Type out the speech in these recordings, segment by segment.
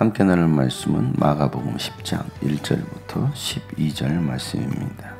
함께 나눌 말씀은 마가복음 10장 1절부터 12절 말씀입니다.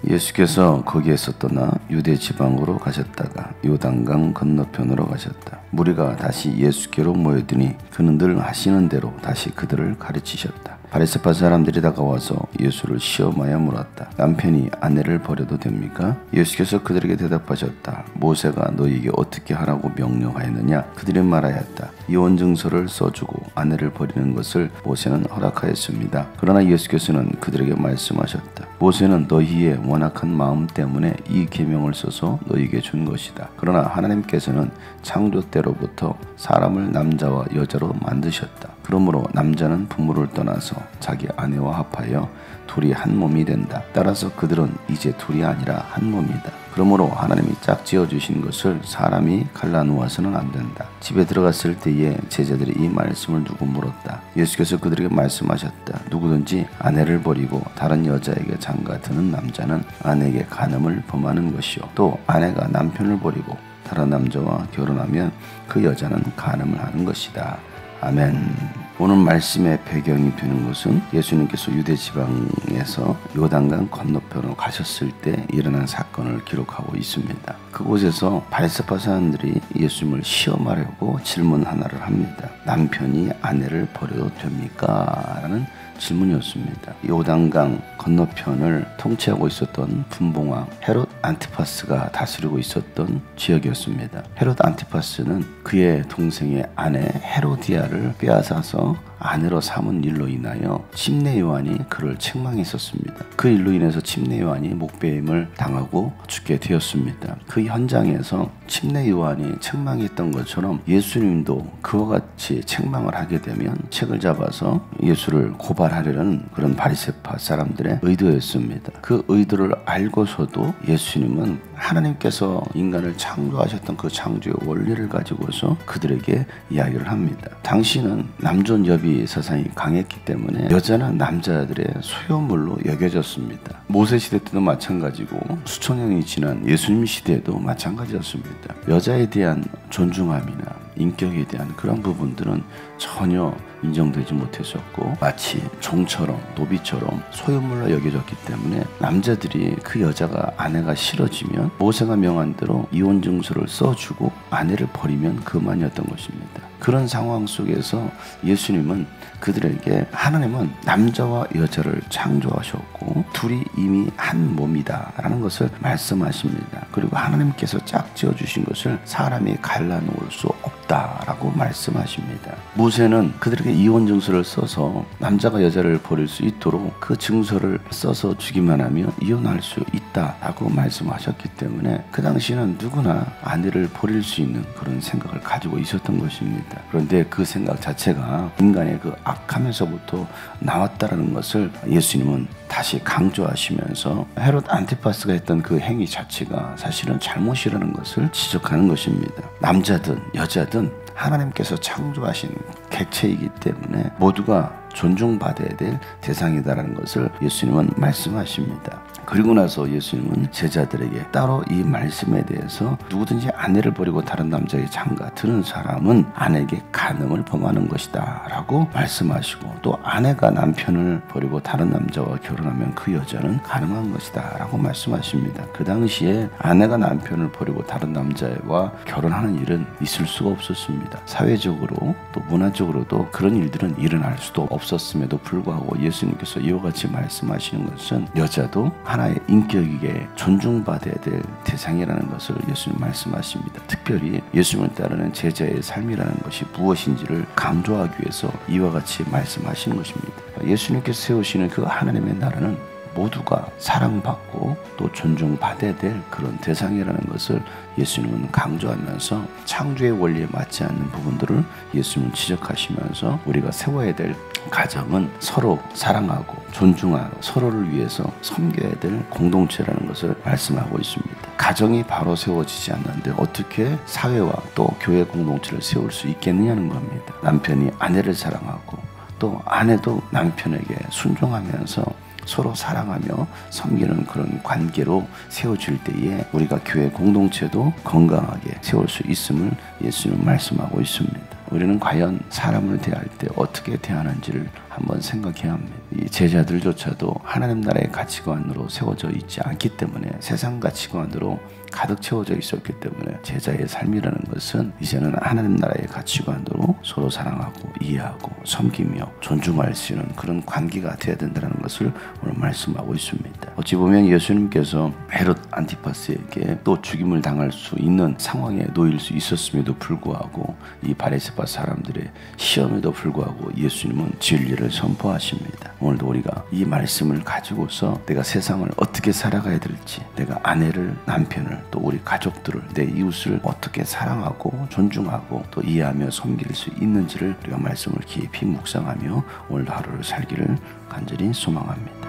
예수께서 거기에서 떠나 유대 지방으로 가셨다가 요단강 건너편으로 가셨다. 무리가 다시 예수께로 모여드니 그는 늘 하시는 대로 다시 그들을 가르치셨다. 바리새파 사람들이 다가와서 예수를 시험하여 물었다. 남편이 아내를 버려도 됩니까? 예수께서 그들에게 대답하셨다. 모세가 너희에게 어떻게 하라고 명령하였느냐? 그들이 말하였다. 이혼 증서를 써주고 아내를 버리는 것을 모세는 허락하였습니다. 그러나 예수께서는 그들에게 말씀하셨다. 모세는 너희의 완악한 마음 때문에 이 계명을 써서 너희에게 준 것이다. 그러나 하나님께서는 창조 때로부터 사람을 남자와 여자로 만드셨다. 그러므로 남자는 부모를 떠나서 자기 아내와 합하여 둘이 한 몸이 된다. 따라서 그들은 이제 둘이 아니라 한 몸이다. 그러므로 하나님이 짝지어 주신 것을 사람이 갈라놓아서는 안 된다. 집에 들어갔을 때에 제자들이 이 말씀을 두고 물었다. 예수께서 그들에게 말씀하셨다. 누구든지 아내를 버리고 다른 여자에게 장가드는 남자는 아내에게 간음을 범하는 것이요, 또 아내가 남편을 버리고 다른 남자와 결혼하면 그 여자는 간음을 하는 것이다. 아멘. 오늘 말씀의 배경이 되는 것은 예수님께서 유대 지방에서 요단강 건너편으로 가셨을 때 일어난 사건을 기록하고 있습니다. 그곳에서 바리새파 사람들이 예수님을 시험하려고 질문 하나를 합니다. 남편이 아내를 버려도 됩니까? 라는 질문이었습니다. 요단강 건너편을 통치하고 있었던 분봉왕 헤롯 안티파스가 다스리고 있었던 지역이었습니다. 헤롯 안티파스는 그의 동생의 아내 헤로디아를 빼앗아서 아내로 삼은 일로 인하여 침례 요한이 그를 책망했었습니다. 그 일로 인해서 침례 요한이 목배임을 당하고 죽게 되었습니다. 그 현장에서 침례 요한이 책망했던 것처럼 예수님도 그와 같이 책망을 하게 되면 책을 잡아서 예수를 고발하려는 그런 바리새파 사람들의 의도였습니다. 그 의도를 알고서도 예수님은 하나님께서 인간을 창조하셨던 그 창조의 원리를 가지고서 그들에게 이야기를 합니다. 당시는 남존여비 사상이 강했기 때문에 여자는 남자들의 소유물로 여겨졌습니다. 모세 시대 때도 마찬가지고 수천 년이 지난 예수님 시대에도 마찬가지였습니다. 여자에 대한 존중함이나 인격에 대한 그런 부분들은 전혀 인정되지 못했었고 마치 종처럼 노비처럼 소유물로 여겨졌기 때문에 남자들이 그 여자가 아내가 싫어지면 모세가 명한 대로 이혼 증서를 써주고 아내를 버리면 그만이었던 것입니다. 그런 상황 속에서 예수님은 그들에게 하나님은 남자와 여자를 창조하셨고 둘이 이미 한 몸이다 라는 것을 말씀하십니다. 그리고 하나님께서 짝지어 주신 것을 사람이 갈라놓을 수 없다라고 말씀하십니다. 모세는 그들에게 이혼 증서를 써서 남자가 여자를 버릴 수 있도록 그 증서를 써서 주기만 하면 이혼할 수 있다라고 말씀하셨기 때문에 그 당시에는 누구나 아내를 버릴 수 있는 그런 생각을 가지고 있었던 것입니다. 그런데 그 생각 자체가 인간의 그 악함에서부터 나왔다라는 것을 예수님은 다시 강조하시면서 헤롯 안티파스가 했던 그 행위 자체가 사실은 잘못이라는 것을 지적하는 것입니다. 남자든 여자든 하나님께서 창조하신 객체이기 때문에 모두가 존중받아야 될 대상이다라는 것을 예수님은 말씀하십니다. 그리고 나서 예수님은 제자들에게 따로 이 말씀에 대해서 누구든지 아내를 버리고 다른 남자에게 장가드는 사람은 아내에게 간음을 범하는 것이다 라고 말씀하시고, 또 아내가 남편을 버리고 다른 남자와 결혼하면 그 여자는 간음한 것이다 라고 말씀하십니다. 그 당시에 아내가 남편을 버리고 다른 남자와 결혼하는 일은 있을 수가 없었습니다. 사회적으로 또 문화적으로도 그런 일들은 일어날 수도 없었음에도 불구하고 예수님께서 이와 같이 말씀하시는 것은 여자도 하나의 인격이게 존중받아야 될 대상이라는 것을 예수님 말씀하십니다. 특별히 예수님을 따르는 제자의 삶이라는 것이 무엇인지를 강조하기 위해서 이와 같이 말씀하시는 것입니다. 예수님께서 세우시는 그 하나님의 나라는 모두가 사랑받고 또 존중받아야 될 그런 대상이라는 것을 예수님은 강조하면서 창조의 원리에 맞지 않는 부분들을 예수님은 지적하시면서 우리가 세워야 될 가정은 서로 사랑하고 존중하고 서로를 위해서 섬겨야 될 공동체라는 것을 말씀하고 있습니다. 가정이 바로 세워지지 않는데 어떻게 사회와 또 교회 공동체를 세울 수 있겠느냐는 겁니다. 남편이 아내를 사랑하고 또 아내도 남편에게 순종하면서 서로 사랑하며 섬기는 그런 관계로 세워질 때에 우리가 교회 공동체도 건강하게 세울 수 있음을 예수님은 말씀하고 있습니다. 우리는 과연 사람을 대할 때 어떻게 대하는지를 한번 생각해야 합니다. 이 제자들조차도 하나님 나라의 가치관으로 세워져 있지 않기 때문에 세상 가치관으로 가득 채워져 있었기 때문에 제자의 삶이라는 것은 이제는 하나님 나라의 가치관으로 서로 사랑하고 이해하고 섬기며 존중할 수 있는 그런 관계가 되어야 된다는 것을 오늘 말씀하고 있습니다. 어찌 보면 예수님께서 헤롯 안티파스에게 또 죽임을 당할 수 있는 상황에 놓일 수 있었음에도 불구하고 이 바리새파 사람들의 시험에도 불구하고 예수님은 진리를 선포하십니다. 오늘도 우리가 이 말씀을 가지고서 내가 세상을 어떻게 살아가야 될지, 내가 아내를, 남편을, 또 우리 가족들을, 내 이웃을 어떻게 사랑하고 존중하고 또 이해하며 섬길 수 있는지를 우리가 말씀을 깊이 묵상하며 오늘 하루를 살기를 간절히 소망합니다.